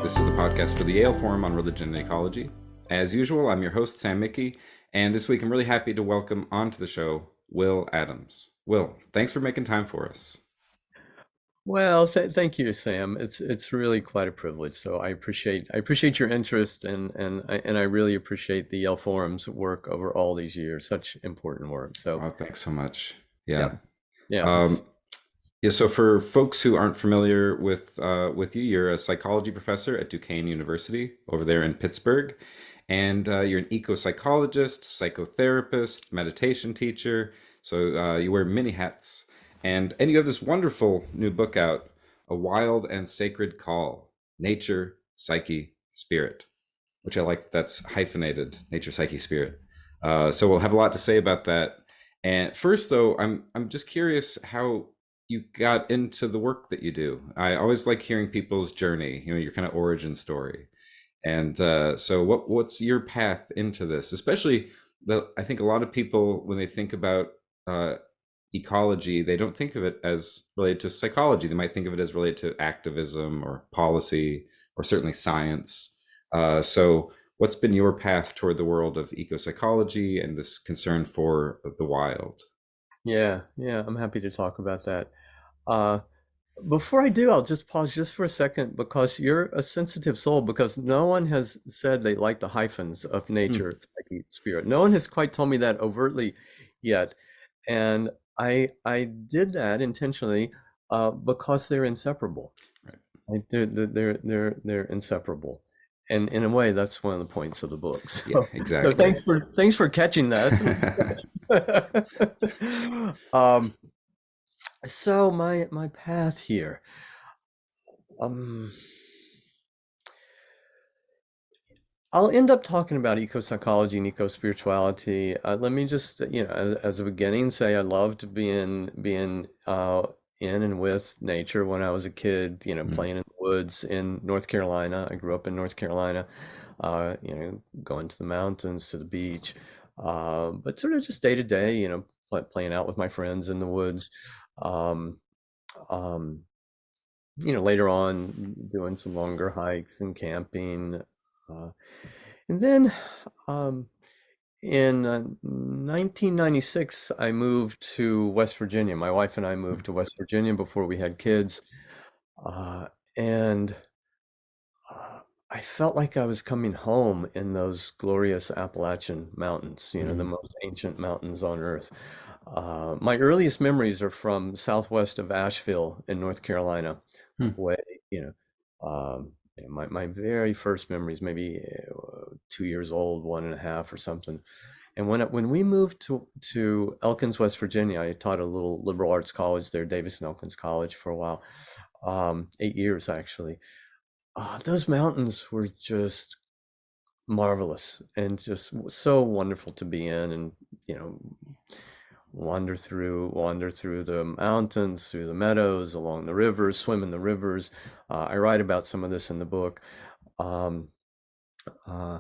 This is the podcast for the Yale Forum on Religion and Ecology. As usual, I'm your host, Sam Mickey, and this week I'm really happy to welcome onto the show Will Adams. Will, thanks for making time for us. Well, thank you, Sam. It's really quite a privilege. So I appreciate your interest and I really appreciate the Yale Forum's work over all these years. Such important work. So Oh, thanks so much. yeah, Yeah. yeah. Um, yeah, so for folks who aren't familiar with you, you're a psychology professor at Duquesne University over there in Pittsburgh, and you're an eco-psychologist, psychotherapist, meditation teacher. So you wear many hats, and you have this wonderful new book out, A Wild and Sacred Call: Nature, Psyche, Spirit, which I like. That's hyphenated, Nature, Psyche, Spirit. So we'll have a lot to say about that. And first, though, I'm just curious how you got into the work that you do. I always like hearing people's journey, your kind of origin story. And so what's your path into this? Especially I think a lot of people, when they think about uh, ecology, they don't think of it as related to psychology. They might think of it as related to activism or policy or certainly science. So what's been your path toward the world of eco-psychology and this concern for the wild? Yeah. I'm happy to talk about that. Uh, Before I do, I'll just pause just for a second because you're a sensitive soul. Because no one has said they like the hyphens of Hmm, nature, psyche, spirit. No one has quite told me that overtly yet. And I did that intentionally because they're inseparable. right. Like they're inseparable. And in a way, that's one of the points of the book. Yeah, So exactly. thanks for catching that. um, so my path here. Um, I'll end up talking about eco-psychology and eco-spirituality. Let me just, as a beginning, say I loved being in and with nature when I was a kid. Mm, Playing in the woods in North Carolina. I grew up in North Carolina. Going to the mountains, to the beach, but sort of just day to day. Playing out with my friends in the woods. Um, um, Later on, doing some longer hikes and camping. Uh, and then um, in 1996, I moved to West Virginia. My wife and I mm, moved to West Virginia before we had kids. And I felt like I was coming home in those glorious Appalachian Mountains, the mm, most ancient mountains on earth. My earliest memories are from southwest of Asheville in North Carolina, mm. way, you my very first memories, maybe 2 years old, one and a half or something. And when we moved to Elkins, West Virginia, I taught a little liberal arts college there, Davis and Elkins College, for a while, 8 years actually. Those mountains were just marvelous and just so wonderful to be in, and you know wander through the mountains, through the meadows, along the rivers, swim in the rivers. I write about some of this in the book. Um, uh,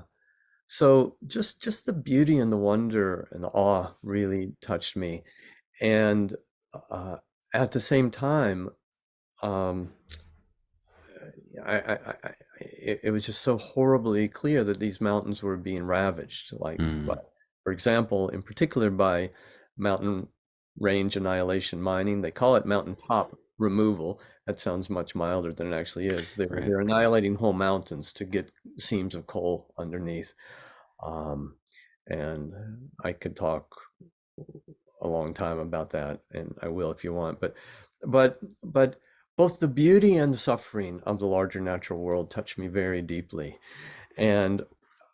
so just the beauty and the wonder and the awe really touched me, and uh, at the same time, um, it was just so horribly clear that these mountains were being ravaged, like, Mm, for example, in particular by mountain range annihilation mining. They call it mountaintop removal. That sounds much milder than it actually is. right. They're annihilating whole mountains to get seams of coal underneath. Um, and I could talk a long time about that, and I will if you want. But both the beauty and the suffering of the larger natural world touched me very deeply. And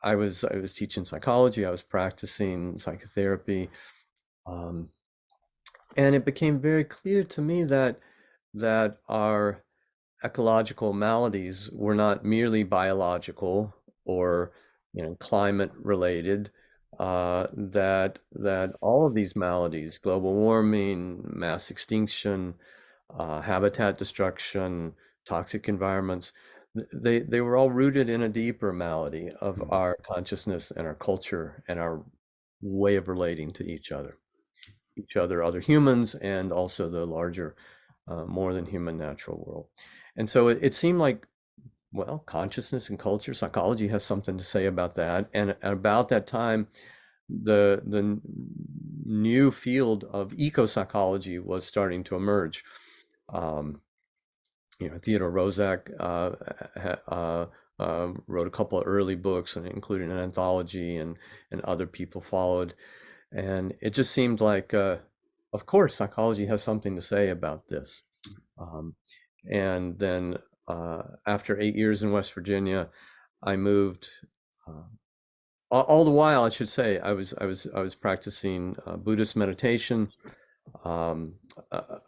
I was teaching psychology. I was practicing psychotherapy, um, and it became very clear to me that our ecological maladies were not merely biological or climate related. That all of these maladies, global warming, mass extinction, habitat destruction, toxic environments, they were all rooted in a deeper malady of Mm, our consciousness and our culture and our way of relating to each other, other humans, and also the larger, more than human natural world. And so it seemed like well, consciousness and culture psychology has something to say about that. And about that time, the new field of eco psychology was starting to emerge. Um, Theodore Roszak wrote a couple of early books, and including an anthology, and other people followed. And it just seemed like, of course, psychology has something to say about this. Um, and then after 8 years in West Virginia, I moved. Uh, all the while, I should say, I was practicing Buddhist meditation, um,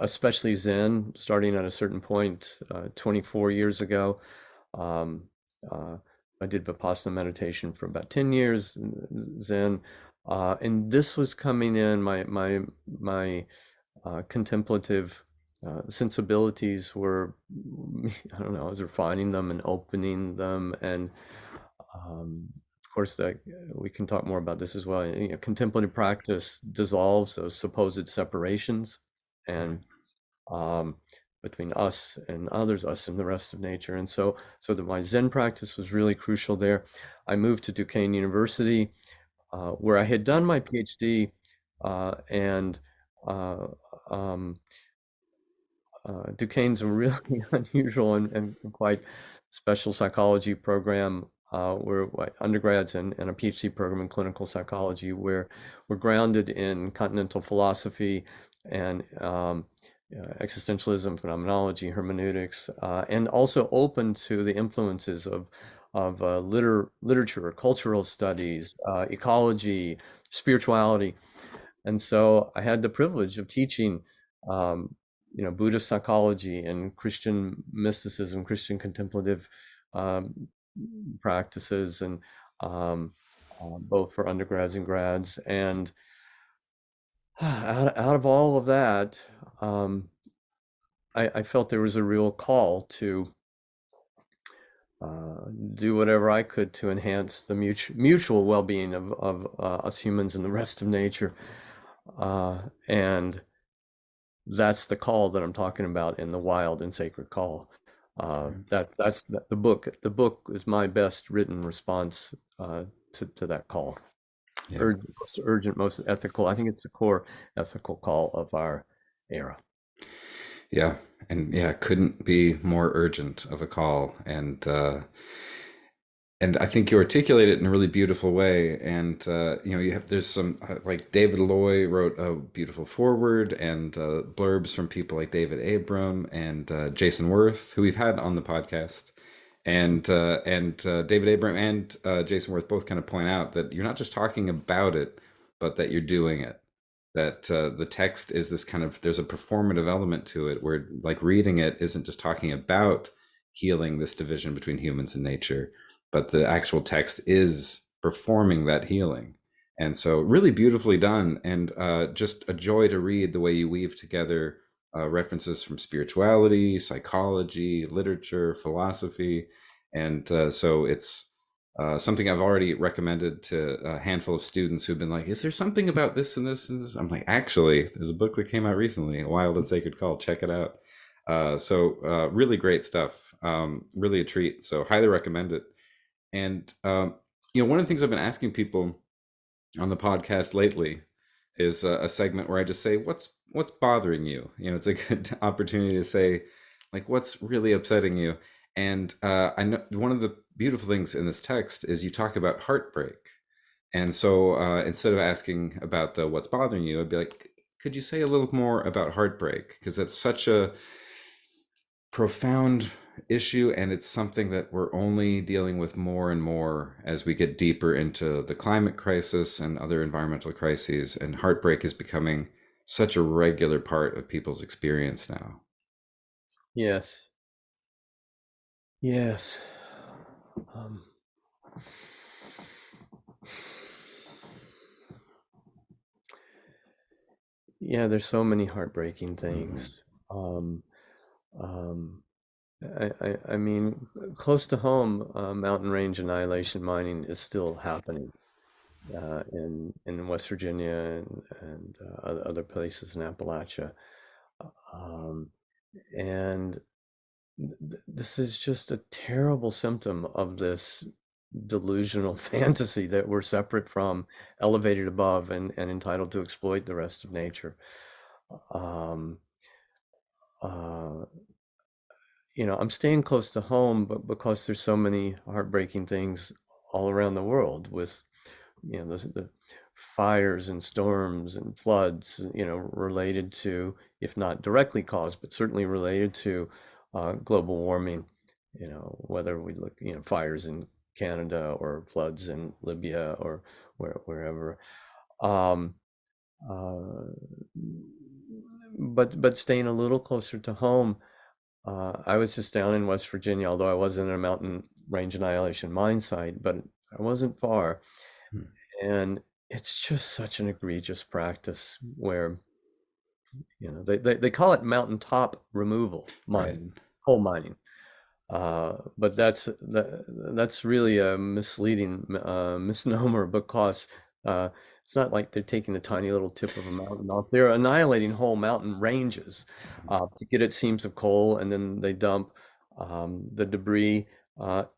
especially Zen, starting at a certain point 24 years ago. Um, uh, I did Vipassana meditation for about 10 years, Zen, and this was coming in. My contemplative sensibilities were, I don't know, I was refining them and opening them, and of course, that we can talk more about this as well. Contemplative practice dissolves those supposed separations, Right. and um, between us and others, us and the rest of nature. And so that my Zen practice was really crucial there. I moved to Duquesne University, where I had done my PhD, and uh, um, Duquesne's a really unusual and quite special psychology program, where undergrads and a PhD program in clinical psychology, where we're grounded in continental philosophy and existentialism, phenomenology, hermeneutics, and also open to the influences of literature, cultural studies, ecology, spirituality. And so I had the privilege of teaching, um, Buddhist psychology and Christian mysticism, Christian contemplative um, practices, and um, both for undergrads and grads. And out of all of that, um, I felt there was a real call to do whatever I could to enhance the mutual well-being of us humans and the rest of nature. And that's the call that I'm talking about in the wild and sacred call. That's the book. The book is my best written response to that call. Yeah. Urgent, most urgent, most ethical. I think it's the core ethical call of our era. Yeah. And yeah, couldn't be more urgent of a call. And I think you articulate it in a really beautiful way. And you have there's some like David Loy wrote a beautiful foreword, and blurbs from people like David Abram and Jason Worth, who we've had on the podcast. And David Abram and Jason Worth both kind of point out that you're not just talking about it, but that you're doing it. That the text is this kind of, there's a performative element to it, where like reading it isn't just talking about healing this division between humans and nature, but the actual text is performing that healing. And so, really beautifully done, and just a joy to read the way you weave together references from spirituality, psychology, literature, philosophy. And so, it's something I've already recommended to a handful of students who've been like, "Is there something about this and this and this?" I'm like, "Actually, there's a book that came out recently, A Wild and Sacred Call. Check it out." Really great stuff. Really a treat. So, highly recommend it. And one of the things I've been asking people on the podcast lately is a segment where I just say, "What's bothering you?" It's a good opportunity to say, like, what's really upsetting you. And I know one of the beautiful things in this text is you talk about heartbreak. And so instead of asking about the what's bothering you, I'd be like, could you say a little more about heartbreak? Because that's such a profound issue, and it's something that we're only dealing with more and more as we get deeper into the climate crisis and other environmental crises, and heartbreak is becoming such a regular part of people's experience now. Yes. Yes. Um, yeah, there's so many heartbreaking Hmm. things. Um, um, I mean, close to home, mountain range annihilation mining is still happening in West Virginia and other places in Appalachia. Um, and This is just a terrible symptom of this delusional fantasy that we're separate from, elevated above, and entitled to exploit the rest of nature. Um, uh, I'm staying close to home, but because there's so many heartbreaking things all around the world with, the fires and storms and floods, related to, if not directly caused, but certainly related to global warming, whether we look, fires in Canada or floods in Libya or wherever. Um, uh, but staying a little closer to home, I was just down in West Virginia, although I wasn't in a mountain range annihilation mine site, but I wasn't far. Hmm. And it's just such an egregious practice where, they call it mountaintop removal Right. mining, coal mining. But that's really a misleading misnomer because uh, it's not like they're taking the tiny little tip of a mountain off. They're annihilating whole mountain ranges to get at seams of coal, and then they dump the debris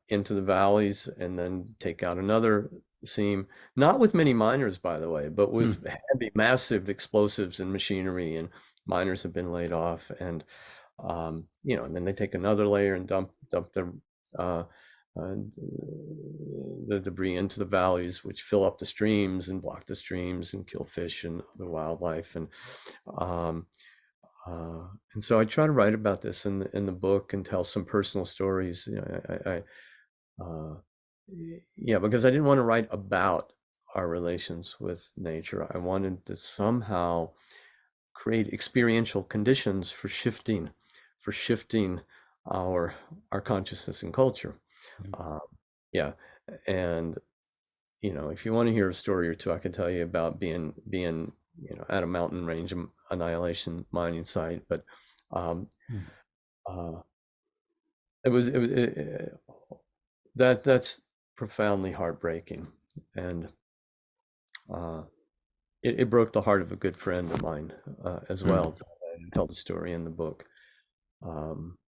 into the valleys, and then take out another seam. Not with many miners, by the way, but Hmm. with heavy, massive explosives and machinery, and miners have been laid off, and then they take another layer and dump uh, uh, the debris into the valleys, which fill up the streams and block the streams and kill fish and other wildlife. Um, and so I try to write about this in the book and tell some personal stories. Yeah, because I didn't want to write about our relations with nature. I wanted to somehow create experiential conditions for shifting our our consciousness and culture. Uh, yeah, and if you want to hear a story or two, I could tell you about being at a mountain range annihilation mining site, but um, Hmm. uh, that's profoundly heartbreaking, and uh, it broke the heart of a good friend of mine as Hmm. well. To tell the story in the book. Um,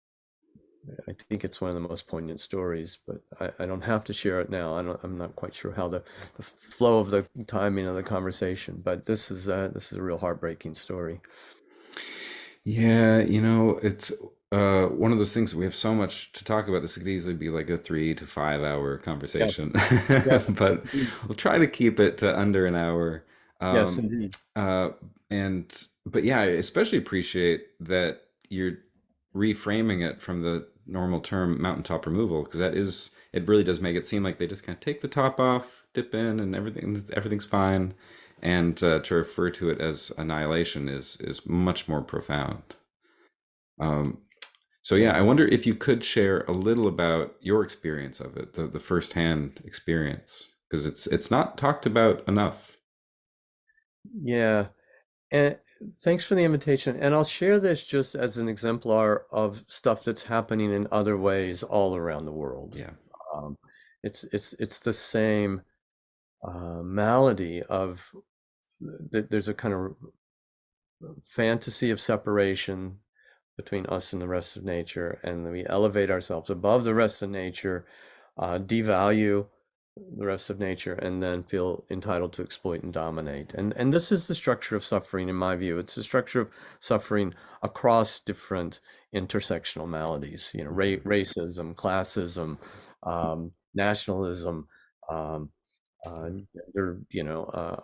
I think it's one of the most poignant stories, but I don't have to share it now. I'm not quite sure how the flow of the timing of the conversation, but this is a real heartbreaking story. Yeah, it's one of those things we have so much to talk about. This could easily be like a 3 to 5 hour Yeah, conversation, yeah, but indeed. we'll try to keep it to under an hour. Yes, Um, indeed. uh, but yeah, I especially appreciate that you're reframing it from the normal term mountaintop removal, because it really does make it seem like they just kind of take the top off, dip in, and everything's fine. And to refer to it as annihilation is much more profound. Um, so yeah, Yeah, I wonder if you could share a little about your experience of it, the firsthand experience, because it's not talked about enough. yeah. And thanks for the invitation. And I'll share this just as an exemplar of stuff that's happening in other ways all around the world. Yeah. Um, it's the same malady of there's a kind of fantasy of separation between us and the rest of nature, and we elevate ourselves above the rest of nature, devalue the rest of nature, and then feel entitled to exploit and dominate. And this is the structure of suffering, in my view. It's the structure of suffering across different intersectional maladies. Racism, classism, nationalism. Um,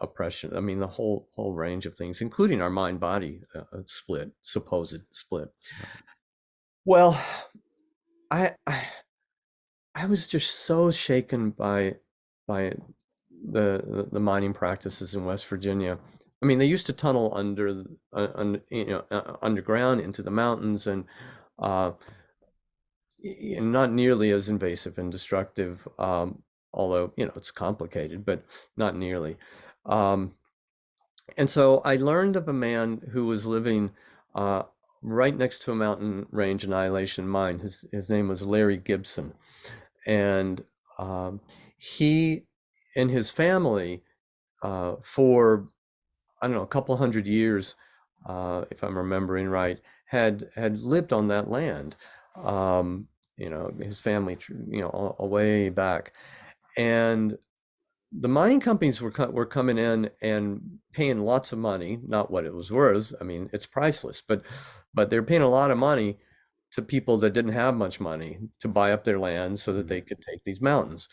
Oppression. I mean, the whole range of things, including our mind body split, supposed split. Well, I, I I was just so shaken by the mining practices in West Virginia. I mean, they used to tunnel underground into the mountains, uh, and not nearly as invasive and destructive. Although it's complicated, but not nearly. Um, And so I learned of a man who was living uh, right next to a mountain range annihilation mine. His name was Larry Gibson, and um, he and his family for I don't know a couple hundred years, if I'm remembering right, had lived on that land. um, his family, way back. And the mining companies were coming in and paying lots of money, not what it was worth. I mean, it's priceless, but they're paying a lot of money to people that didn't have much money to buy up their land so that Mm. they could take these mountains.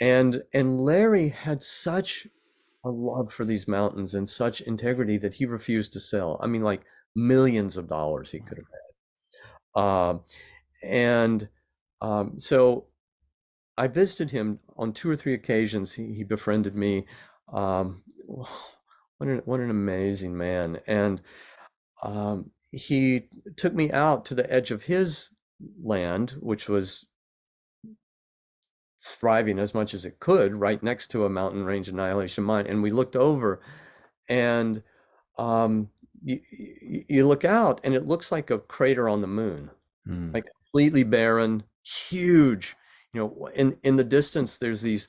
And Larry had such a love for these mountains and such integrity that he refused to sell. I mean, like millions of dollars he could have had. And so I visited him on two or three occasions. He befriended me. What an amazing man. And he took me out to the edge of his land, which was thriving as much as it could, right next to a mountain range annihilation mine. And we looked over, and um, you look out, and it looks like a crater on the moon, Mm. like completely barren, huge. In the distance, there's these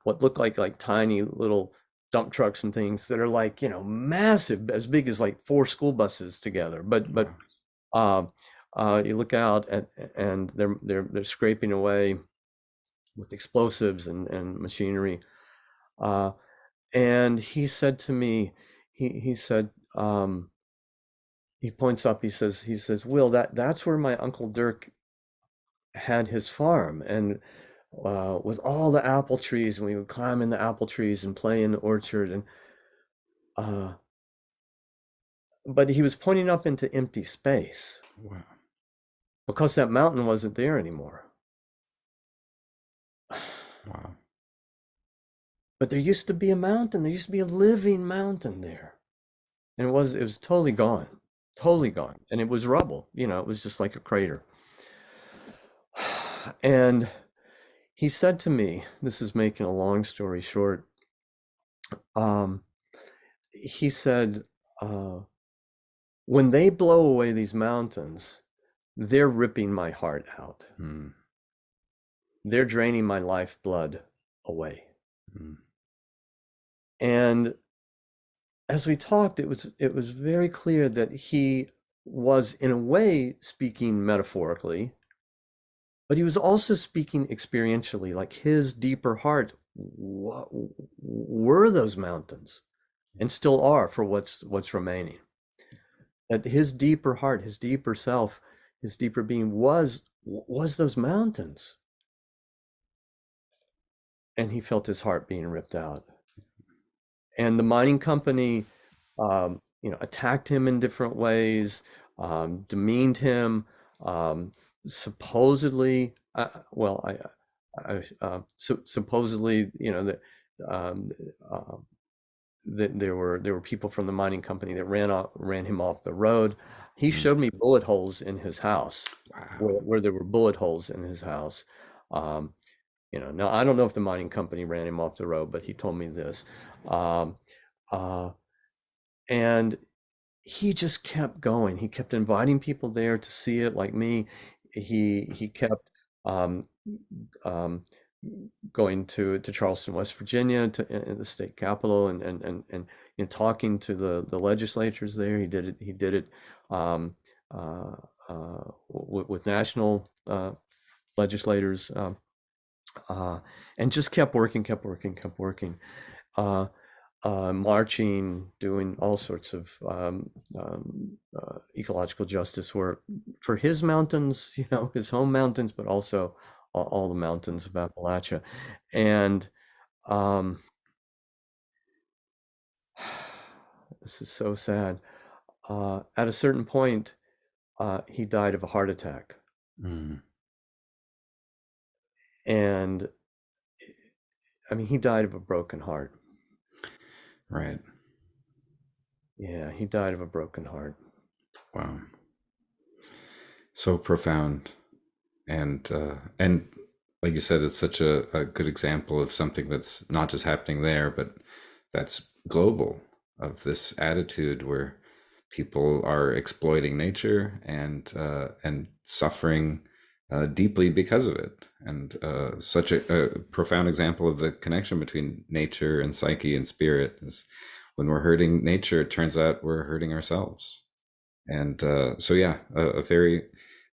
what look like tiny little dump trucks and things that are like massive, as big as like four school buses together. But Wow. uh, you look out and they're scraping away with explosives and machinery. Uh, and he said to me, he said, he points up, he says, Will, that's where my Uncle Dirk had his farm, and with all the apple trees, and we would climb in the apple trees and play in the orchard, and uh, but he was pointing up into empty space Wow. because that mountain wasn't there anymore. Wow. But there used to be a mountain. There used to be a living mountain there, and it was totally gone, and it was rubble. It was just like a crater. And he said to me, this is making a long story short. Um, he said, uh, when they blow away these mountains, they're ripping my heart out. Mm. They're draining my lifeblood away. Mm. And as we talked, it was very clear that he was in a way speaking metaphorically, but he was also speaking experientially, like his deeper heart. What were those mountains, and still are for what's remaining? That his deeper heart, his deeper self, his deeper being was those mountains, and he felt his heart being ripped out. And the mining company, attacked him in different ways, demeaned him, supposedly. Well, supposedly, um, uh, that there were people from the mining company that ran him off the road. He Mm. showed me bullet holes in his house, Wow. where there were bullet holes in his house. Um, Now I don't know if the mining company ran him off the road, but he told me this. Um, uh, and he just kept going. He kept inviting people there to see it, like me. He kept um, um, going to Charleston, West Virginia, to in the state capitol, and talking to the legislatures there. He did it um, uh, with national legislators, and just kept working, kept working, kept working. Uh, Marching, doing all sorts of ecological justice work for his mountains, his home mountains, but also all the mountains of Appalachia. And um, this is so sad. At a certain point, he died of a heart attack. Mm. And I mean, he died of a broken heart. Right. Yeah, he died of a broken heart. Wow. So profound. And like you said, it's such a good example of something that's not just happening there, but that's global, of this attitude where people are exploiting nature and suffering deeply because of it. And such a profound example of the connection between nature and psyche and spirit is when we're hurting nature, it turns out we're hurting ourselves. And so yeah, a very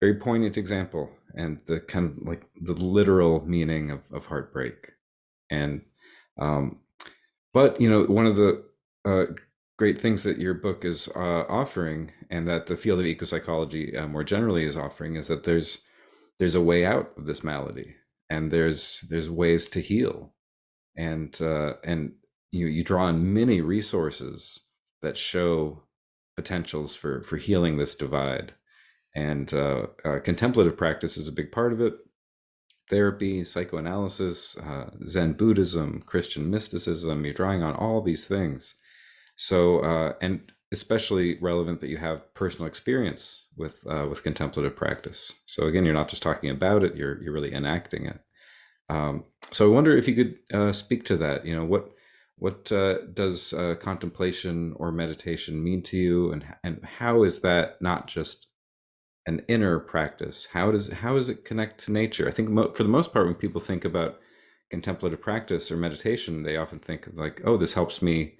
very poignant example, and the kind of like the literal meaning of heartbreak. And um, but one of the uh, great things that your book is offering, and that the field of eco psychology more generally is offering, is that there's a way out of this malady, and there's ways to heal, and you draw on many resources that show potentials for healing this divide. And contemplative practice is a big part of it. Therapy, psychoanalysis, Zen Buddhism, Christian mysticism. You're drawing on all these things. So, and especially relevant that you have personal experience with contemplative practice. So again, you're not just talking about it; you're really enacting it. So I wonder if you could speak to that. What does contemplation or meditation mean to you, and how is that not just an inner practice? How does it connect to nature? I think for the most part, when people think about contemplative practice or meditation, they often think of like, oh, this helps me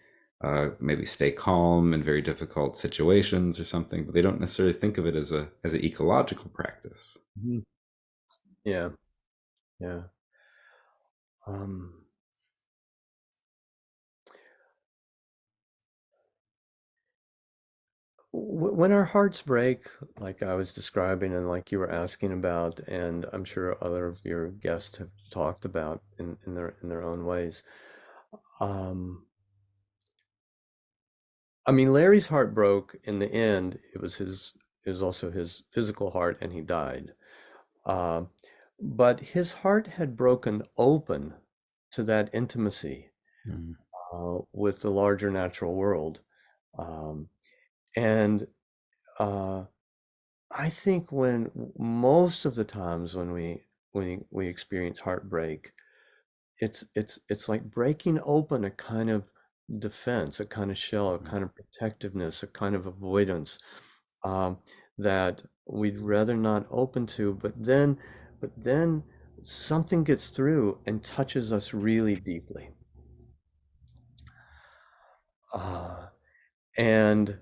maybe stay calm in very difficult situations or something, but they don't necessarily think of it as an ecological practice. Mhm. Yeah, yeah. Um, when our hearts break, like I was describing and like you were asking about, and I'm sure other of your guests have talked about in their own ways. Um, I mean, Larry's heart broke in the end. It was also his physical heart, and he died. Uh, but his heart had broken open to that intimacy Mhm. with the larger natural world. Um, and uh, I think when most of the times when we experience heartbreak, it's like breaking open a kind of defense, a kind of shell, a kind of protectiveness, a kind of avoidance um, that we'd rather not open to. But then something gets through and touches us really deeply. Uh, and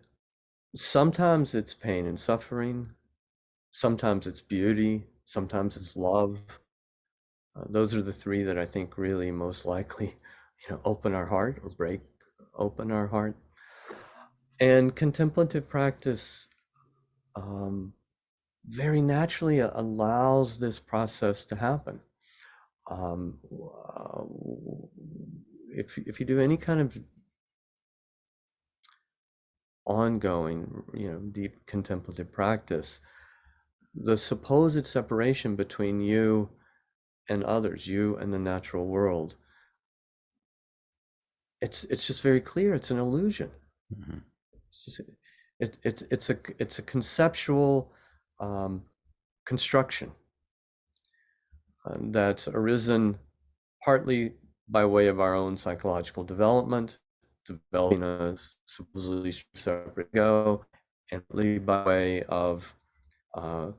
sometimes it's pain and suffering, sometimes it's beauty, sometimes it's love. Those are the three that I think really most likely, open our heart or break open our heart. And contemplative practice um, very naturally allows this process to happen. Um, uh, if you do any kind of ongoing, deep contemplative practice, the supposed separation between you and others, you and the natural world, it's just very clear. It's an illusion. Mhm. It's just, it's a conceptual um, construction that's arisen partly by way of our own psychological development, developing a supposedly separate ego, and partly by way of uh,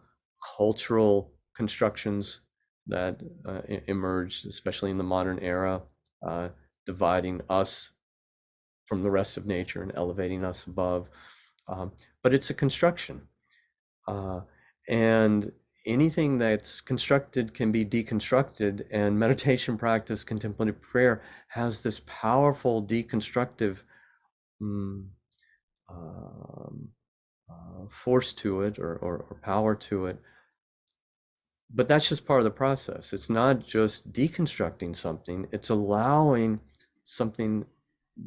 cultural constructions that emerged, especially in the modern era, uh, dividing us from the rest of nature and elevating us above. Um, but it's a construction. Uh, and anything that's constructed can be deconstructed. And meditation practice, contemplative prayer, has this powerful deconstructive mm, um, force to it or power to it. But that's just part of the process. It's not just deconstructing something, it's allowing something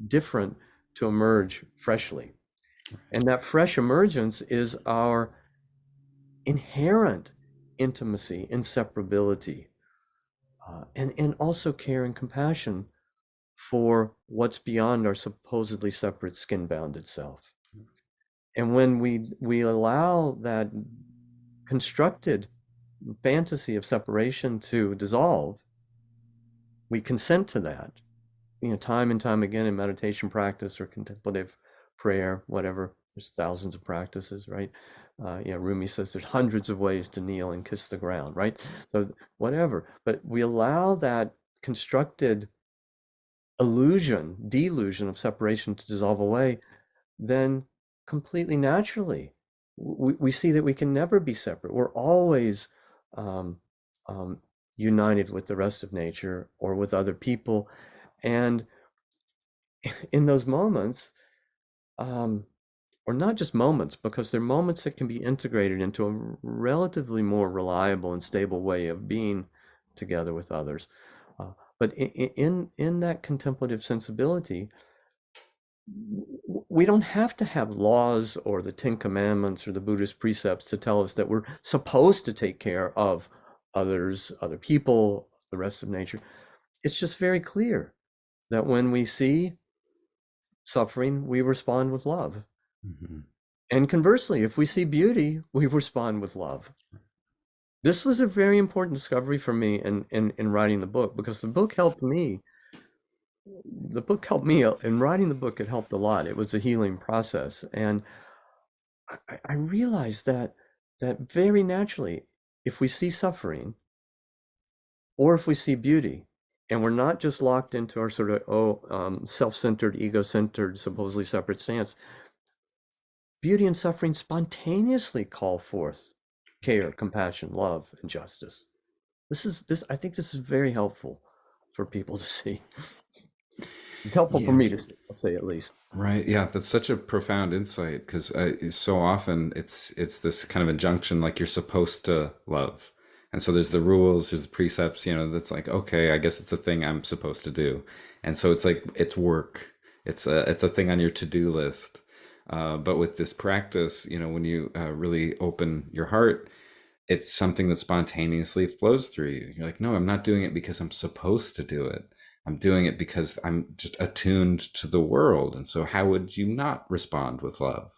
different to emerge freshly. And that fresh emergence is our inherent intimacy, inseparability, and also care and compassion for what's beyond our supposedly separate skin-bounded self. And when we allow that constructed fantasy of separation to dissolve, we consent to that, time and time again in meditation practice or contemplative prayer, whatever. There's thousands of practices, right? Rumi says there's hundreds of ways to kneel and kiss the ground, right? So whatever, but we allow that constructed delusion of separation to dissolve away, then completely naturally. we see that we can never be separate. We're always um, um, united with the rest of nature or with other people. And in those moments, um, or not just moments, because they're moments that can be integrated into a relatively more reliable and stable way of being together with others. But in that contemplative sensibility, we don't have to have laws or the Ten Commandments or the Buddhist precepts to tell us that we're supposed to take care of others, other people, the rest of nature. It's just very clear that when we see suffering, we respond with love. Hmm. And conversely, if we see beauty, we respond with love. This was a very important discovery for me in writing the book, because the book helped me. The book helped me in writing the book. It helped a lot. It was a healing process. And I realized that very naturally, if we see suffering or if we see beauty, and we're not just locked into our sort of self-centered, ego-centered, supposedly separate stance, beauty and suffering spontaneously call forth care, compassion, love, and justice. This I think this is very helpful for people to see. It's helpful for Yeah. me to see, I'll say at least. Right. Yeah, that's such a profound insight because so often it's this kind of injunction like you're supposed to love. And so there's the rules, there's the precepts, that's like, okay, I guess it's a thing I'm supposed to do. And so it's like it's work. It's a thing on your to-do list. But with this practice, when you really open your heart, it's something that spontaneously flows through you. You're like, no, I'm not doing it because I'm supposed to do it. I'm doing it because I'm just attuned to the world. And so how would you not respond with love?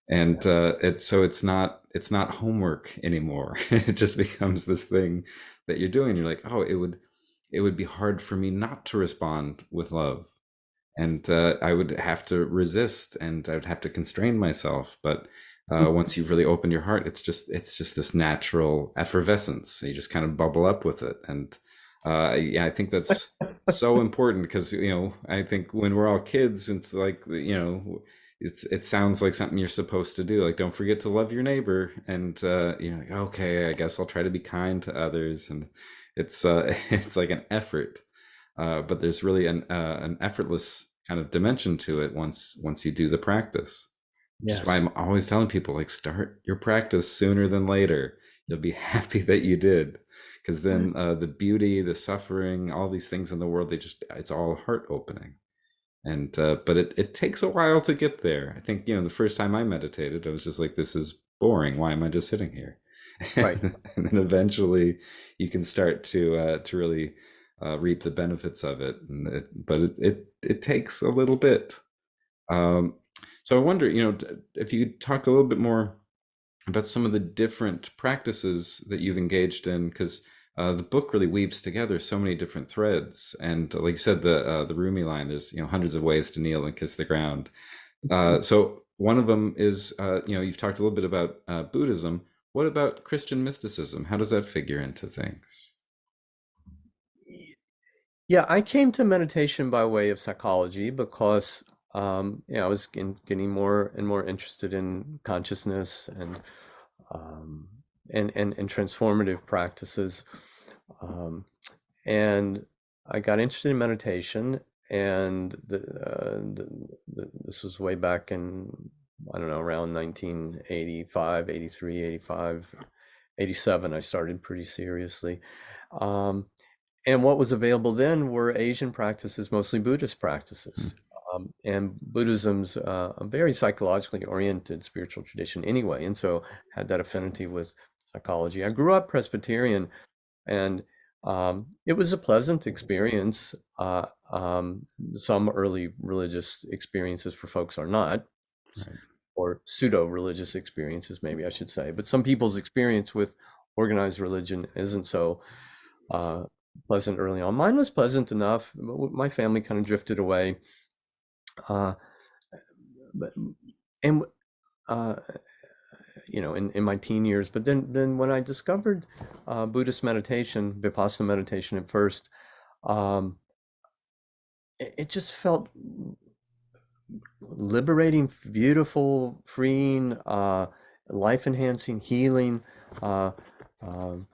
And it's not homework anymore. It just becomes this thing that you're doing. You're like, oh, it would be hard for me not to respond with love, and I would have to resist, and I would have to constrain myself. But once you've really opened your heart, it's just this natural effervescence. You just kind of bubble up with it, and yeah, I think that's so important because I think when we're all kids, it's like it sounds like something you're supposed to do. Like, don't forget to love your neighbor, and you're like, okay, I guess I'll try to be kind to others, and it's it's like an effort, but there's really an effortless kind of dimension to it once you do the practice. Which is why I'm Yes. always telling people like start your practice sooner than later. You'll be happy that you did, because then the beauty, the suffering, all these things in the world, it's all heart opening. And but it takes a while to get there. I think the first time I meditated, I was just like, this is boring. Why am I just sitting here? Right. And then eventually you can start to really reap the benefits of it. But it takes a little bit. Um, so I wonder, if you could talk a little bit more about some of the different practices that you've engaged in, because the book really weaves together so many different threads. And like you said, the Rumi line, there's hundreds of ways to kneel and kiss the ground. So one of them is you've talked a little bit about Buddhism. What about Christian mysticism? How does that figure into things? Yeah, I came to meditation by way of psychology because I was getting more and more interested in consciousness um, and transformative practices. Um, and I got interested in meditation, and this was way back in, I don't know, around 1985, 83, 85, 87. I started pretty seriously. Um, and what was available then were Asian practices, mostly Buddhist Hmm. practices. And Buddhism's a very psychologically oriented spiritual tradition anyway, and so had that affinity with psychology. I grew up Presbyterian, and it was a pleasant experience. Some early religious experiences for folks are not, Right. or pseudo-religious experiences, maybe I should say. But some people's experience with organized religion isn't so uh, pleasant early on. Mine was pleasant enough. My family kind of drifted away, uh, but, and uh, in my teen years. But then when I discovered Buddhist meditation, Vipassana meditation at first, um, it just felt liberating, beautiful, freeing. life enhancing, healing. Uh, um,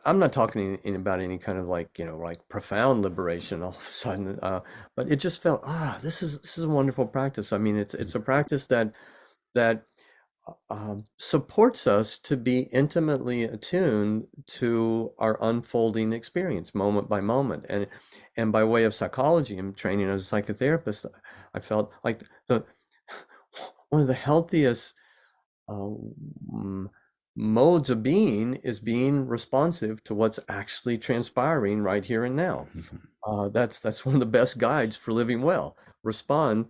I'm not talking about any kind of like, like profound liberation all of a sudden, but it just felt, this is a wonderful practice. I mean, it's a practice that supports us to be intimately attuned to our unfolding experience moment by moment. And by way of psychology and training as a psychotherapist, I felt like the one of the healthiest uh, mm, modes of being is being responsive to what's actually transpiring right here and now. That's one of the best guides for living well. Respond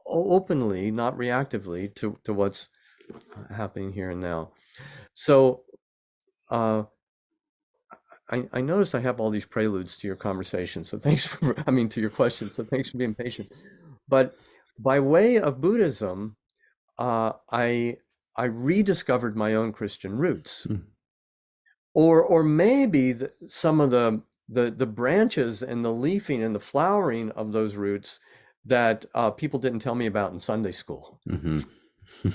openly, not reactively, to what's happening here and now. So uh, I noticed I have all these preludes to your conversation. So thanks for, I mean, to your questions. So thanks for being patient. But by way of Buddhism, uh, I I rediscovered my own Christian roots, or maybe some of the branches and the leafing and the flowering of those roots that people didn't tell me about in Sunday school. Mhm.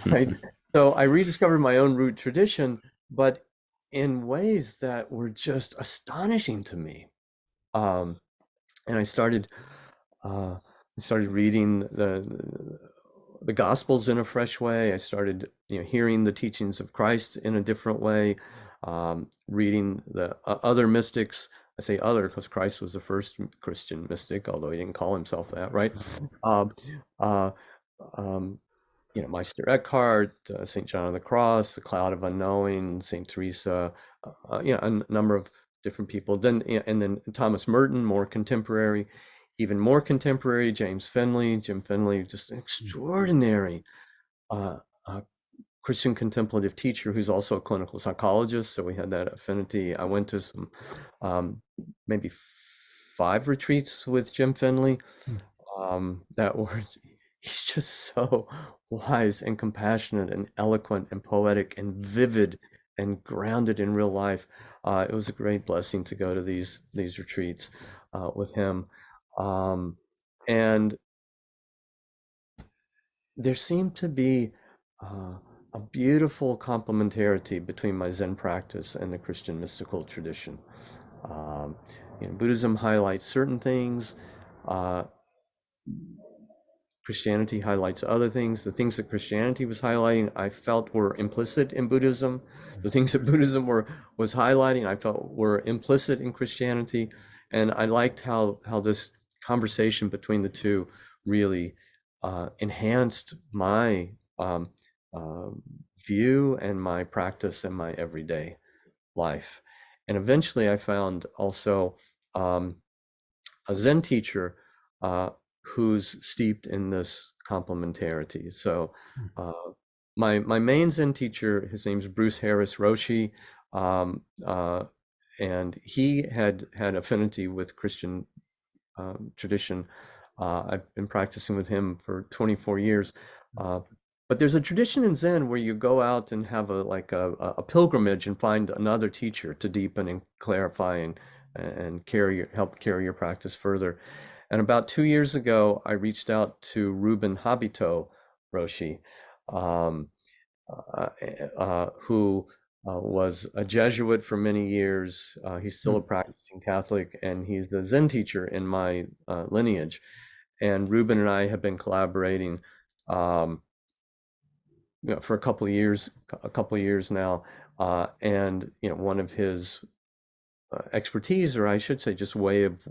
Right? So I rediscovered my own root tradition, but in ways that were just astonishing to me. Um, and uh, I started reading the Gospels in a fresh way. I started, hearing the teachings of Christ in a different way, reading the other mystics. I say other because Christ was the first Christian mystic, although he didn't call himself that, right? Um, uh, um, Meister Eckhart, St. John of the Cross, the Cloud of Unknowing, St. Teresa, a number of different people. Then, and then Thomas Merton, more contemporary, even more contemporary, Jim Finley, just an extraordinary uh, uh, Christian contemplative teacher who's also a clinical psychologist. So we had that affinity. I went to some maybe 5 retreats with Jim Finley that were he's just so wise and compassionate and eloquent and poetic and vivid and grounded in real life. It was a great blessing to go to these retreats with him. Um, and there seemed to be a beautiful complementarity between my Zen practice and the Christian mystical tradition. Um, Buddhism highlights certain things. Uh, Christianity highlights other things. The things that Christianity was highlighting, I felt were implicit in Buddhism. The things that Buddhism was highlighting, I felt were implicit in Christianity. And I liked how this conversation between the two really enhanced my uh, view and my practice and my everyday life. And eventually, I found also um, a Zen teacher uh, who's steeped in this complementarity. So uh, my main Zen teacher, his name's Bruce Harris Roshi, um, uh, and he had affinity with Christian tradition. I've been practicing with him for 24 years. Uh, but there's a tradition in Zen where you go out and have a pilgrimage and find another teacher to deepen and clarify and help carry your practice further. And about 2 years ago, I reached out to Ruben Habito Roshi, um, who was a Jesuit for many years. He's still a practicing Catholic, and he's the Zen teacher in my lineage. And Ruben and I have been collaborating, um, for a couple of years now. And one of his expertise, or I should say, just way of,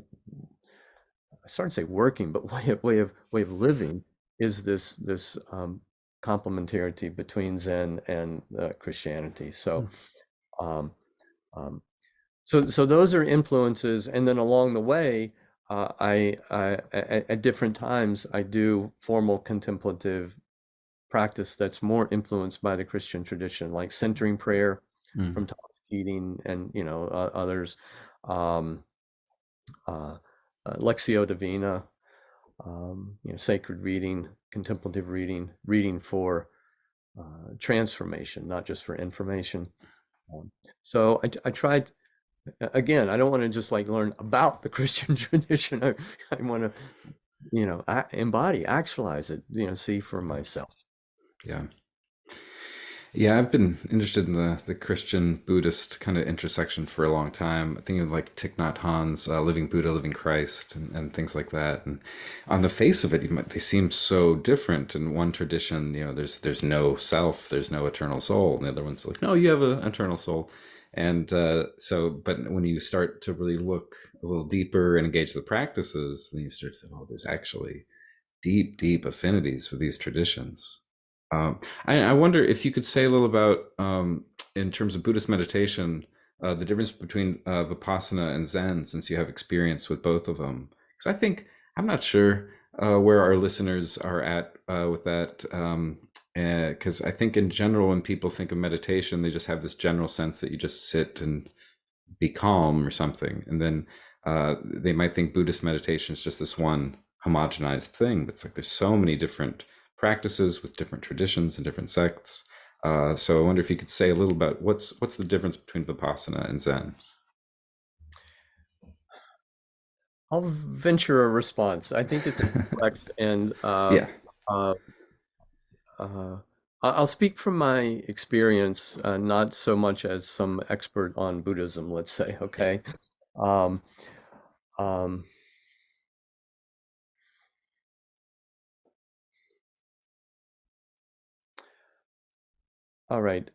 I started to say working, but way of living, is this complementarity between Zen and Christianity. Um, um, so those are influences, and then along the way, at different times I do formal contemplative practice that's more influenced by the Christian tradition, like centering prayer Mm. from Thomas Keating and others, um, uh, Lectio Divina, sacred reading, contemplative reading, reading for transformation, not just for information. Um, so I tried. Again, I don't want to just like learn about the Christian tradition. I want to, embody, actualize it, see for myself. Yeah. Yeah, I've been interested in the Christian Buddhist kind of intersection for a long time. I think of like Thich Nhat Hanh's Living Buddha, Living Christ, and things like that. And on the face of it, they seem so different. In one tradition, there's no self, there's no eternal soul. And the other one's like, no, you have an eternal soul. And but when you start to really look a little deeper and engage the practices, then you start to say, oh, there's actually deep, deep affinities with these traditions. I wonder if you could say a little about, in terms of Buddhist meditation, the difference between Vipassana and Zen, since you have experience with both of them. Because I'm not sure where our listeners are at with that. Because I think in general, when people think of meditation, they just have this general sense that you just sit and be calm or something. And then they might think Buddhist meditation is just this one homogenized thing. But it's like there's so many different practices with different traditions and different sects. So I wonder if you could say a little about what's the difference between Vipassana and Zen. I'll venture a response. I think it's complex, and Yeah. uh, I'll speak from my experience, not so much as some expert on Buddhism, let's say. Okay. Um, um, all right.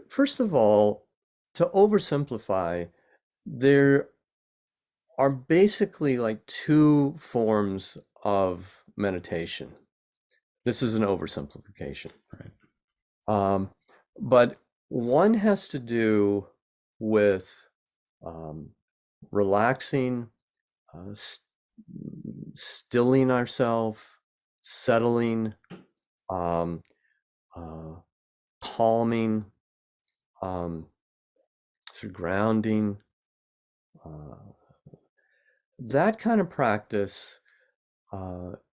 First of all, to oversimplify, there are basically like two forms of meditation. This is an oversimplification. Right. Um, but one has to do with um, relaxing, uh, st stilling ourselves, settling, um, uh, calming, um, sort of grounding. Uh, that kind of practice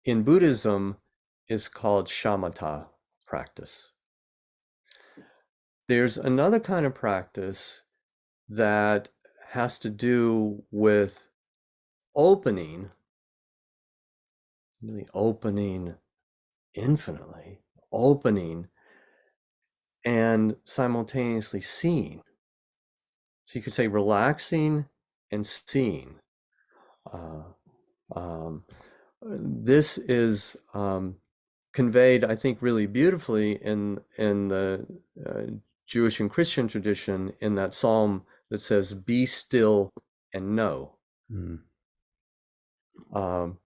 in Buddhism is called shamatha practice. There's another kind of practice that has to do with opening, really opening infinitely, opening and simultaneously seeing. So you could say relaxing and seeing. Uh, um, this is conveyed, I think, really beautifully in the Jewish and Christian tradition in that psalm that says, "Be still and know." Mm. Um,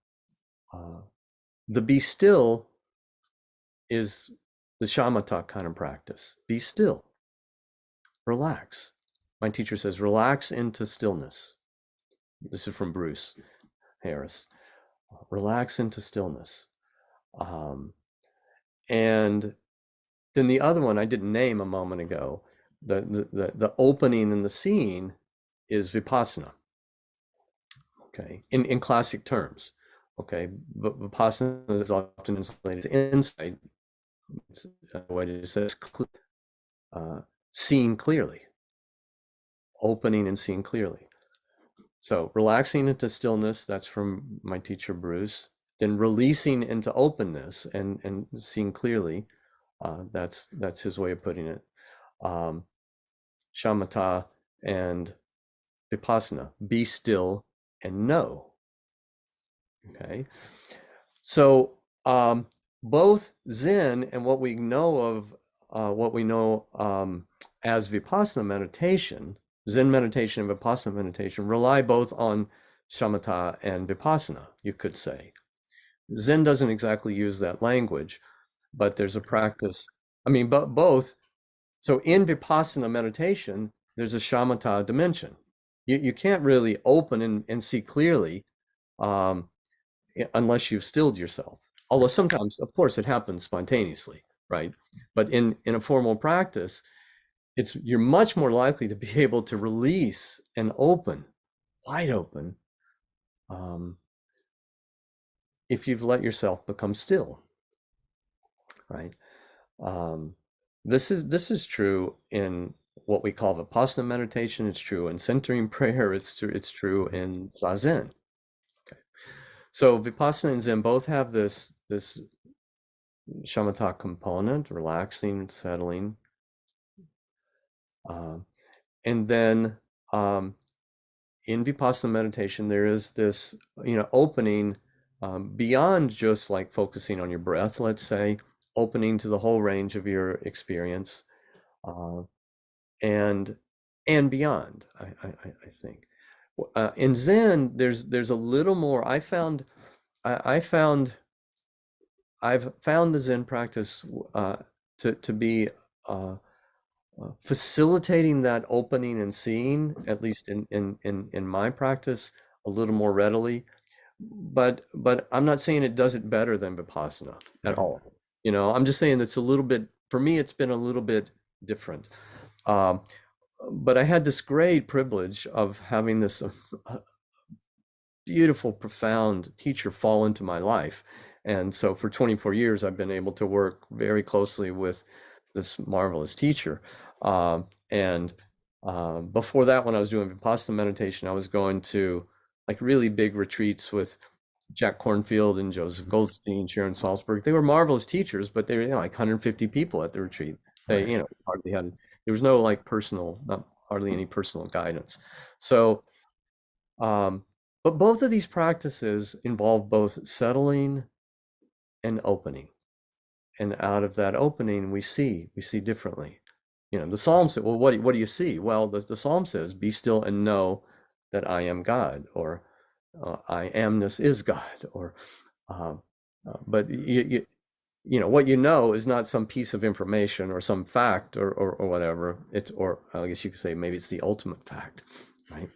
uh, the be still is the shamatha kind of practice. Be still, relax. My teacher says, relax into stillness. This is from Bruce Harris. Relax into stillness. Um, and then the other one I didn't name a moment ago, the opening and the seeing is vipassana. Okay, in classic terms. Okay, but vipassana is often translated as insight. What it says, seeing clearly, opening and seeing clearly. So relaxing into stillness, that's from my teacher Bruce. Then releasing into openness and seeing clearly, that's his way of putting it. Um, shamatha and vipassana, be still and know. Okay, so both Zen and what we know of what we know as Vipassana meditation, Zen meditation and Vipassana meditation rely both on shamatha and Vipassana, you could say. Zen doesn't exactly use that language, but there's a practice. I mean, but both. So in Vipassana meditation, there's a shamatha dimension. You can't really open and see clearly um, unless you've stilled yourself. Although sometimes, of course, it happens spontaneously, right? But in a formal practice, you're much more likely to be able to release and open, wide open, um, if you've let yourself become still, right? Um, this is true in what we call Vipassana meditation. It's true in centering prayer. It's true in Zazen. Okay. So Vipassana and Zen both have this shamatha component, relaxing, settling, uh, and then um, in Vipassana meditation, there is this, opening beyond just like focusing on your breath, let's say, opening to the whole range of your experience, uh, and and beyond. I think in Zen, there's a little more. I found I've found the Zen practice to be facilitating that opening and seeing, at least in my practice, a little more readily. But I'm not saying it does it better than Vipassana at Right. all. I'm just saying it's a little bit, for me, it's been a little bit different. Um, but I had this great privilege of having this beautiful, profound teacher fall into my life. And so for 24 years, I've been able to work very closely with this marvelous teacher. And before that, when I was doing Vipassana meditation, I was going to like really big retreats with Jack Kornfield and Joseph Goldstein, Sharon Salzberg. They were marvelous teachers, but they were, like 150 people at the retreat. They, Right. hardly had, there was no like personal, not hardly any personal guidance. So, um, but both of these practices involve both settling and opening. And out of that opening, we see differently. The Psalm said, well, what do you see? Well, the Psalm says, be still and know that I am God, or I amness is God, or, um, but what you know is not some piece of information or some fact or whatever. Or I guess you could say maybe it's the ultimate fact, right?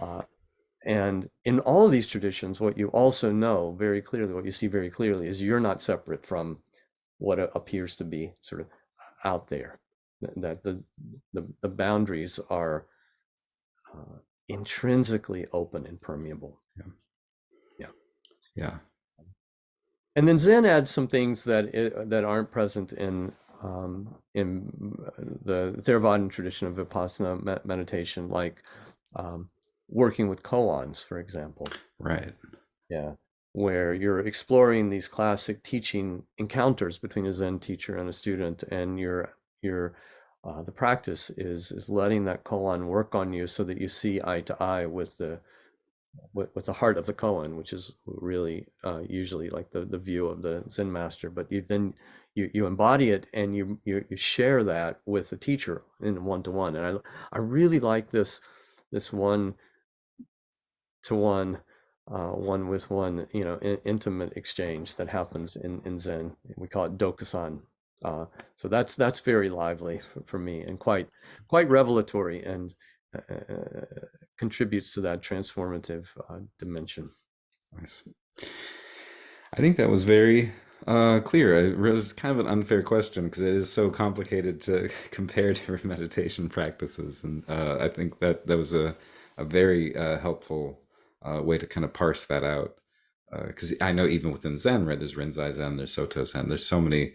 Uh, and in all of these traditions, what you also know very clearly, what you see very clearly, is you're not separate from what appears to be sort of out there. That the boundaries are intrinsically open and permeable. Yeah. Yeah. Yeah. And then Zen adds some things that aren't present in the Theravadan tradition of Vipassana meditation, like um, working with koans, for example. Right. Yeah, where you're exploring these classic teaching encounters between a Zen teacher and a student, and your the practice is letting that koan work on you so that you see eye to eye with the heart of the koan, which is really usually like the view of the Zen master. But you embody it, and you share that with the teacher in one to one. And I really like this one to one, one with one, intimate exchange that happens in Zen. We call it dokusan. So that's very lively for me, and quite revelatory, and contributes to that transformative dimension. Nice. I think that was very clear. It was kind of an unfair question because it is so complicated to compare different meditation practices, and I think that was a very helpful way to kind of parse that out. Because I know even within Zen, right, there's Rinzai Zen, there's Soto Zen, there's so many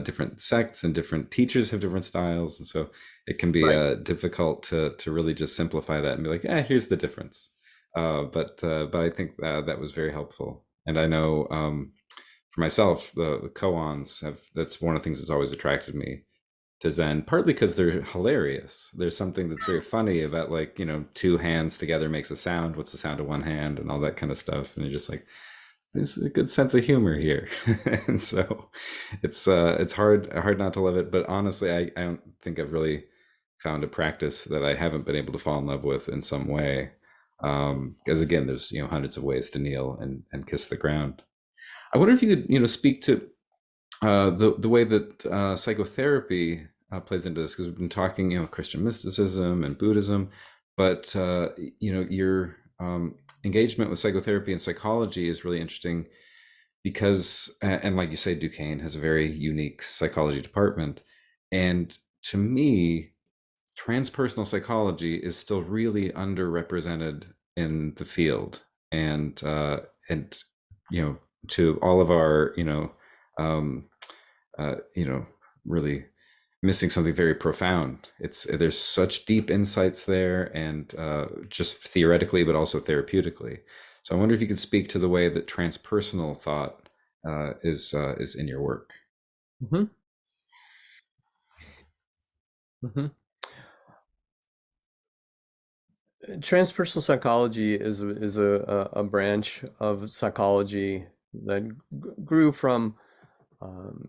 different sects and different teachers have different styles, and so it can be Right. difficult to really just simplify that and be like, here's the difference. But I think that was very helpful. And I know for myself, the koans have that's one of the things that's always attracted me to Zen, partly because they're hilarious. There's something that's very funny about like, two hands together makes a sound. What's the sound of one hand and all that kind of stuff. And you're just like, there's a good sense of humor here. And so it's hard not to love it. But honestly, I don't think I've really found a practice that I haven't been able to fall in love with in some way. Because again, there's hundreds of ways to kneel and kiss the ground. I wonder if you could speak to the way that psychotherapy plays into this, because we've been talking Christian mysticism and Buddhism, but your engagement with psychotherapy and psychology is really interesting because and like you say, Duquesne has a very unique psychology department, and to me transpersonal psychology is still really underrepresented in the field, and you know to all of our um, you know really missing something very profound. There's such deep insights there, and just theoretically but also therapeutically. So I wonder if you could speak to the way that transpersonal thought is in your work. Hmm. Hmm. Transpersonal psychology is a branch of psychology that grew from um,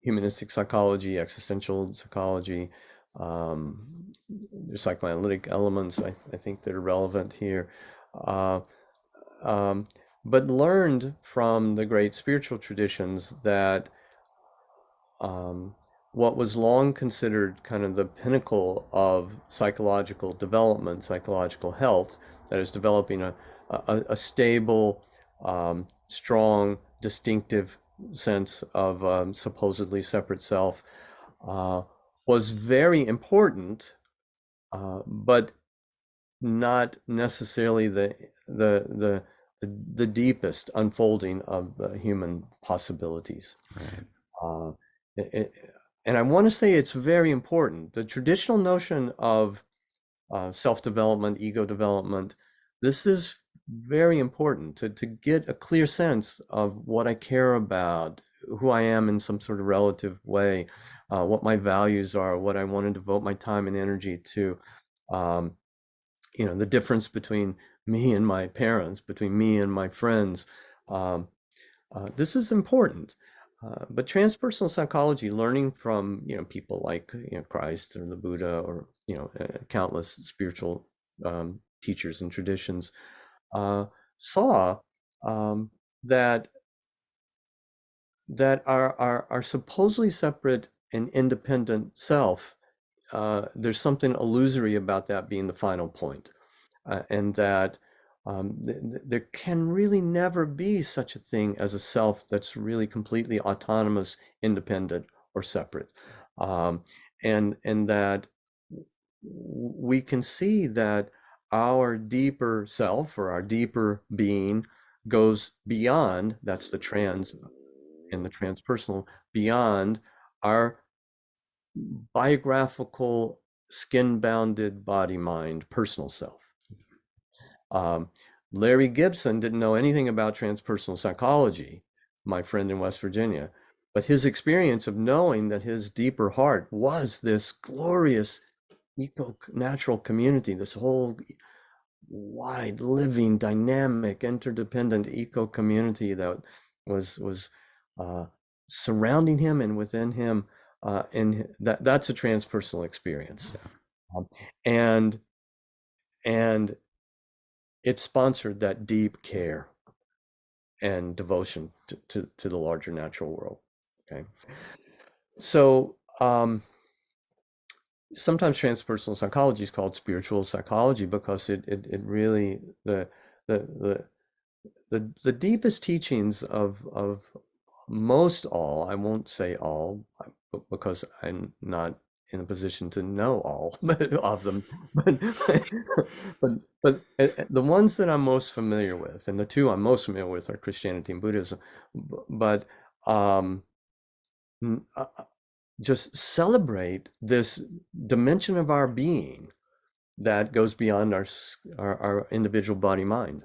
humanistic psychology, existential psychology. There's psychoanalytic elements I think that are relevant here. Uh, um, but learned from the great spiritual traditions that um, what was long considered kind of the pinnacle of psychological development, psychological health, that is developing a stable, strong, distinctive sense of supposedly separate self, uh, was very important, but not necessarily the the the deepest unfolding of human possibilities. Right. Uh, it, it- and I want to say it's very important. The traditional notion of self-development, ego development, this is very important to get a clear sense of what I care about, who I am in some sort of relative way, what my values are, what I want to devote my time and energy to. Um, the difference between me and my parents, between me and my friends. Um, this is important. But transpersonal psychology, learning from people like Christ or the Buddha or countless spiritual teachers and traditions, uh, saw um, that our supposedly separate and independent self. There's something illusory about that being the final point, and that there can really never be such a thing as a self that's really completely autonomous, independent, or separate. Um, and that we can see that our deeper self or our deeper being goes beyond, that's the trans and the transpersonal, beyond our biographical, skin-bounded body mind personal self. Um, Larry Gibson didn't know anything about transpersonal psychology, my friend in West Virginia, but his experience of knowing that his deeper heart was this glorious eco-natural community, this whole wide, living, dynamic, interdependent eco community that was uh, surrounding him and within him, and that's a transpersonal experience, Yeah. um, and and it sponsored that deep care and devotion to the larger natural world. Okay. So sometimes transpersonal psychology is called spiritual psychology because it really the the the deepest teachings of most all, I won't say all because I'm not in a position to know all of them, but but the ones that I'm most familiar with, and the two I'm most familiar with are Christianity and Buddhism, but um, just celebrate this dimension of our being that goes beyond our individual body mind.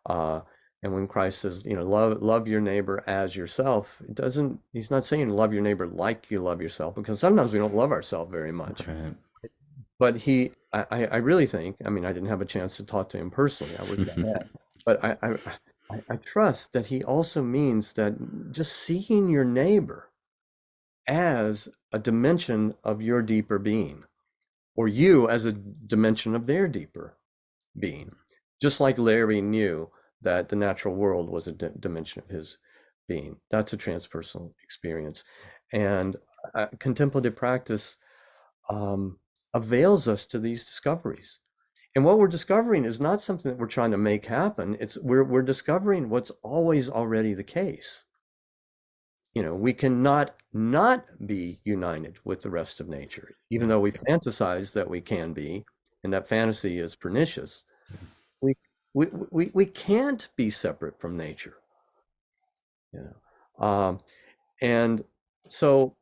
Uh, and when Christ says, love your neighbor as yourself, he's not saying love your neighbor like you love yourself, because sometimes we don't love ourselves very much. Right. But I really think, I mean, I didn't have a chance to talk to him personally. I wish I had, but I trust that he also means that just seeing your neighbor as a dimension of your deeper being, or you as a dimension of their deeper being. Just like Larry knew that the natural world was a dimension of his being. That's a transpersonal experience. And contemplative practice um, avails us to these discoveries. And what we're discovering is not something that we're trying to make happen. It's we're discovering what's always already the case. We cannot not be united with the rest of nature, even Yeah. though we fantasize that we can be, and that fantasy is pernicious. We we can't be separate from nature, you and so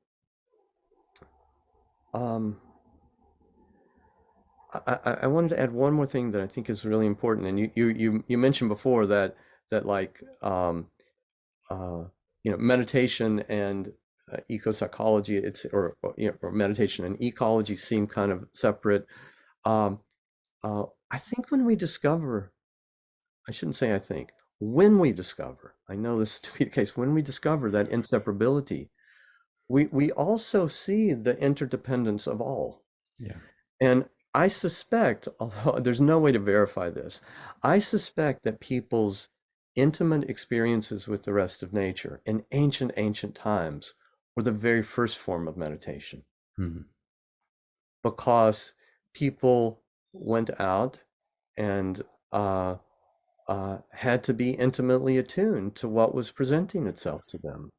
um, I wanted to add one more thing that I think is really important. And you mentioned before that like meditation and eco-psychology, or meditation and ecology seem kind of separate. Um, I think when we discover, I shouldn't say I think, when we discover, I know this to be the case, when we discover that inseparability, we also see the interdependence of all. Yeah. And I suspect, although there's no way to verify this, I suspect that people's intimate experiences with the rest of nature in ancient times were the very first form of meditation, Mhm. because people went out and uh, had to be intimately attuned to what was presenting itself to them,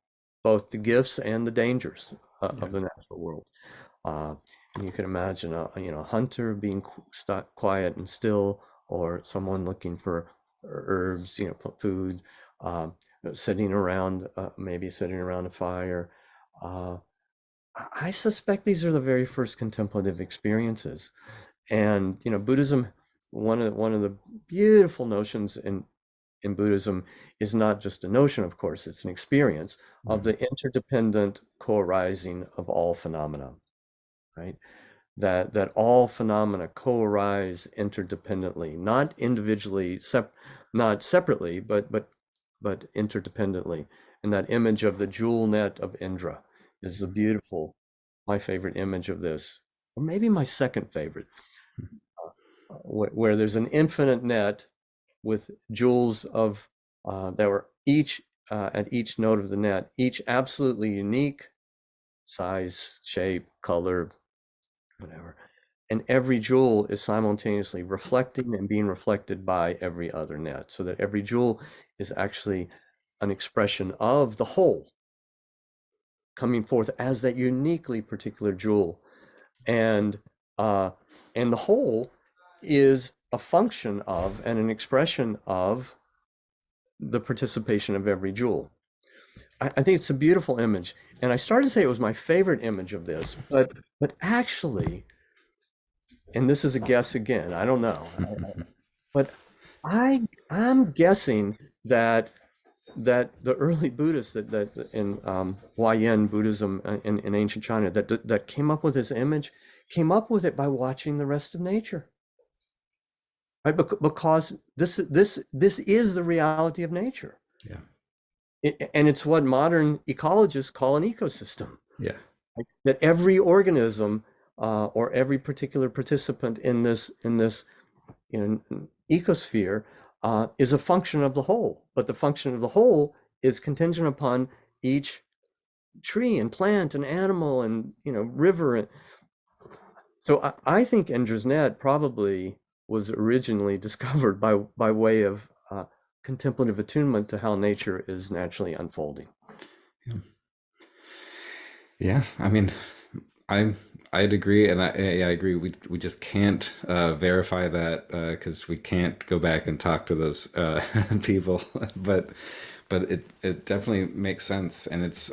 both the gifts and the dangers Yeah. of the natural world. Uh, and you can imagine a hunter being quiet and still, or someone looking for herbs, food, um, maybe sitting around a fire. Uh, I suspect these are the very first contemplative experiences. And Buddhism, one of the beautiful notions in Buddhism is not just a notion, of course, it's an experience of Mhm. the interdependent co-arising of all phenomena, right? That all phenomena co-arise interdependently, not individually, not separately, but interdependently. And that image of the jewel net of Indra is a beautiful, my favorite image of this, or maybe my second favorite, where there's an infinite net with jewels of that were each at each node of the net, each absolutely unique size, shape, color, whatever. And every jewel is simultaneously reflecting and being reflected by every other net, so that every jewel is actually an expression of the whole coming forth as that uniquely particular jewel. And uh, and the whole is a function of and an expression of the participation of every jewel. I think it's a beautiful image. And I started to say it was my favorite image of this, but actually, and this is a guess again, I don't know, but I'm guessing that the early Buddhists that in Huayan Buddhism in ancient China that came up with this image came up with it by watching the rest of nature, right? Because this is the reality of nature. Yeah. And it's what modern ecologists call an ecosystem. Yeah. That every organism or every particular participant in this ecosphere is a function of the whole, but the function of the whole is contingent upon each tree and plant and animal and river. So I think Indra's net probably was originally discovered by way of contemplative attunement to how nature is naturally unfolding. Yeah. Yeah. I mean, I I'd agree, and I agree. We just can't verify that because we can't go back and talk to those people. But it definitely makes sense, and it's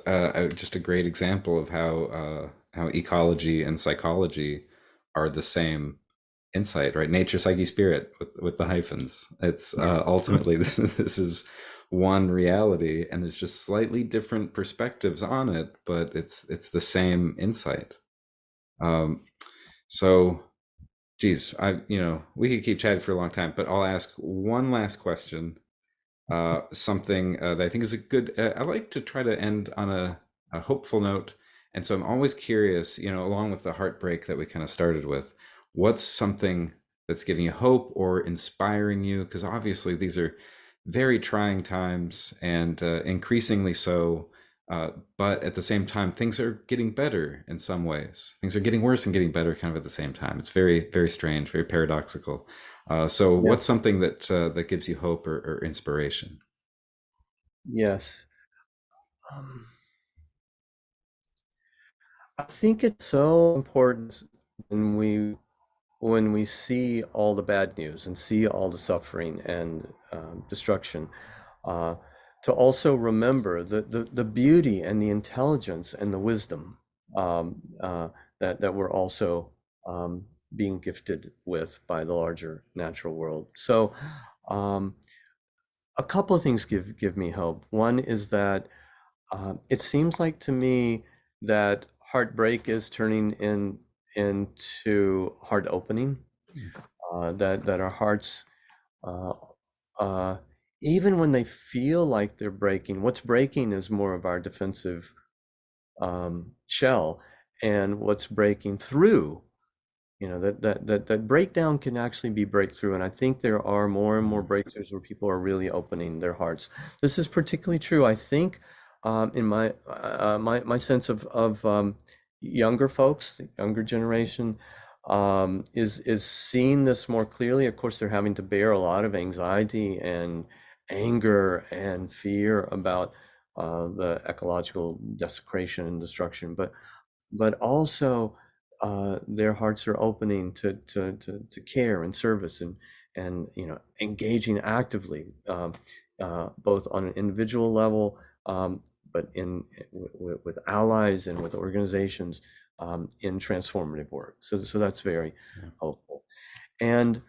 just a great example of how ecology and psychology are the same insight, right? Nature, psyche, spirit with the hyphens. It's ultimately this is one reality, and there's just slightly different perspectives on it, but it's the same insight. Um, so, geez, we could keep chatting for a long time, but I'll ask one last question. Something that I think is a good. I like to try to end on a hopeful note, and so I'm always curious. Along with the heartbreak that we kind of started with, what's something that's giving you hope or inspiring you? Because obviously these are very trying times, and increasingly so. But at the same time, things are getting better in some ways. Things are getting worse and getting better kind of at the same time. It's very, very strange, very paradoxical. So, what's Yes, something that gives you hope or inspiration? yes. Um, I think it's so important when we see all the bad news and see all the suffering and destruction, uh, to also remember the beauty and the intelligence and the wisdom that we're also being gifted with by the larger natural world. So, um, a couple of things give me hope. One is that It seems like to me that heartbreak is turning into heart opening. That our hearts, uh, uh, even when they feel like they're breaking, what's breaking is more of our defensive shell, and what's breaking through, that breakdown can actually be breakthrough. And I think there are more and more Mm. breakthroughs where people are really opening their hearts. This is particularly true, I think, in my sense of younger folks, the younger generation, is seeing this more clearly. Of course, they're having to bear a lot of anxiety and anger and fear about the ecological desecration and destruction, but also their hearts are opening to care and service, and engaging actively, both on an individual level, but with allies and with organizations, in transformative work. So that's very Yeah. hopeful. And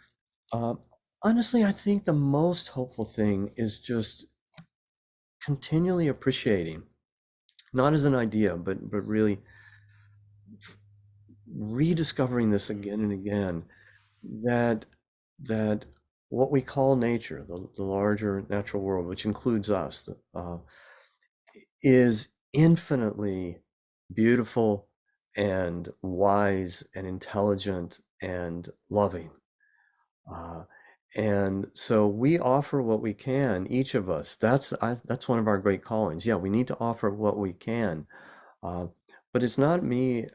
uh, honestly, I think the most hopeful thing is just continually appreciating, not as an idea, but really rediscovering this again and again, that that what we call nature, the larger natural world, which includes us, is infinitely beautiful and wise and intelligent and loving. Uh, and so we offer what we can, each of us. That's one of our great callings. Yeah, we need to offer what we can, uh, but it's not me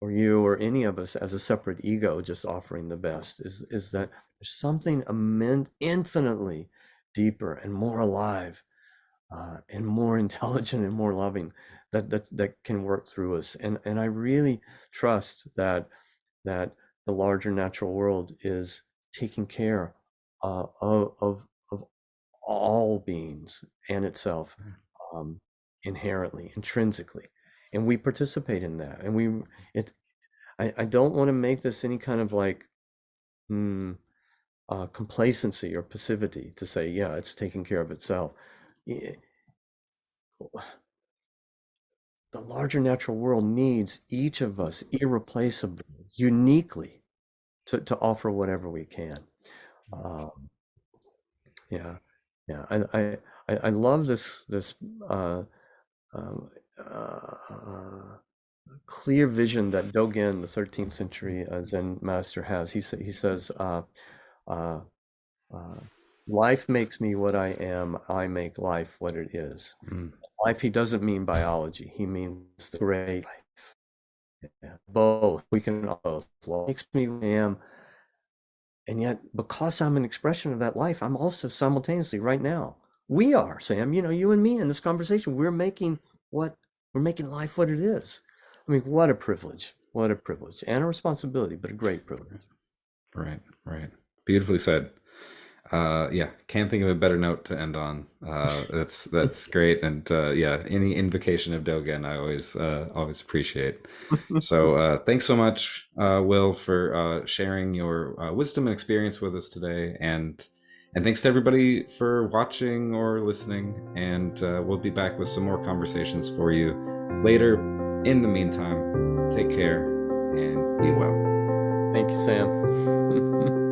or you or any of us as a separate ego just offering the best. Is that there's something infinitely deeper and more alive, and more intelligent and more loving, that can work through us. And I really trust that the larger natural world is taking care of all beings and itself, um, inherently, intrinsically, and we participate in that. And it I don't want to make this any kind of like, mm, complacency or passivity to say, yeah, it's taking care of itself. Y- The larger natural world needs each of us irreplaceably, uniquely, to offer whatever we can. Um, yeah, yeah. I love this uh, um, uh, clear vision that Dogen, the 13th century Zen master, has. He says, uh, Uh, life makes me what I am. I make life what it is. Mm. Life, he doesn't mean biology. He means the great life. Yeah, both. We can both. Life makes me what I am. And yet, because I'm an expression of that life, I'm also simultaneously right now. We are, Sam, you and me in this conversation, what we're making life what it is. I mean, what a privilege. What a privilege. And a responsibility, but a great privilege. Right, right. Beautifully said. Yeah, can't think of a better note to end on. That's great, and yeah, any invocation of Dogen, I always appreciate. So thanks so much, Will, for sharing your wisdom and experience with us today, and thanks to everybody for watching or listening. And we'll be back with some more conversations for you later. In the meantime, take care and be well. Thank you, Sam.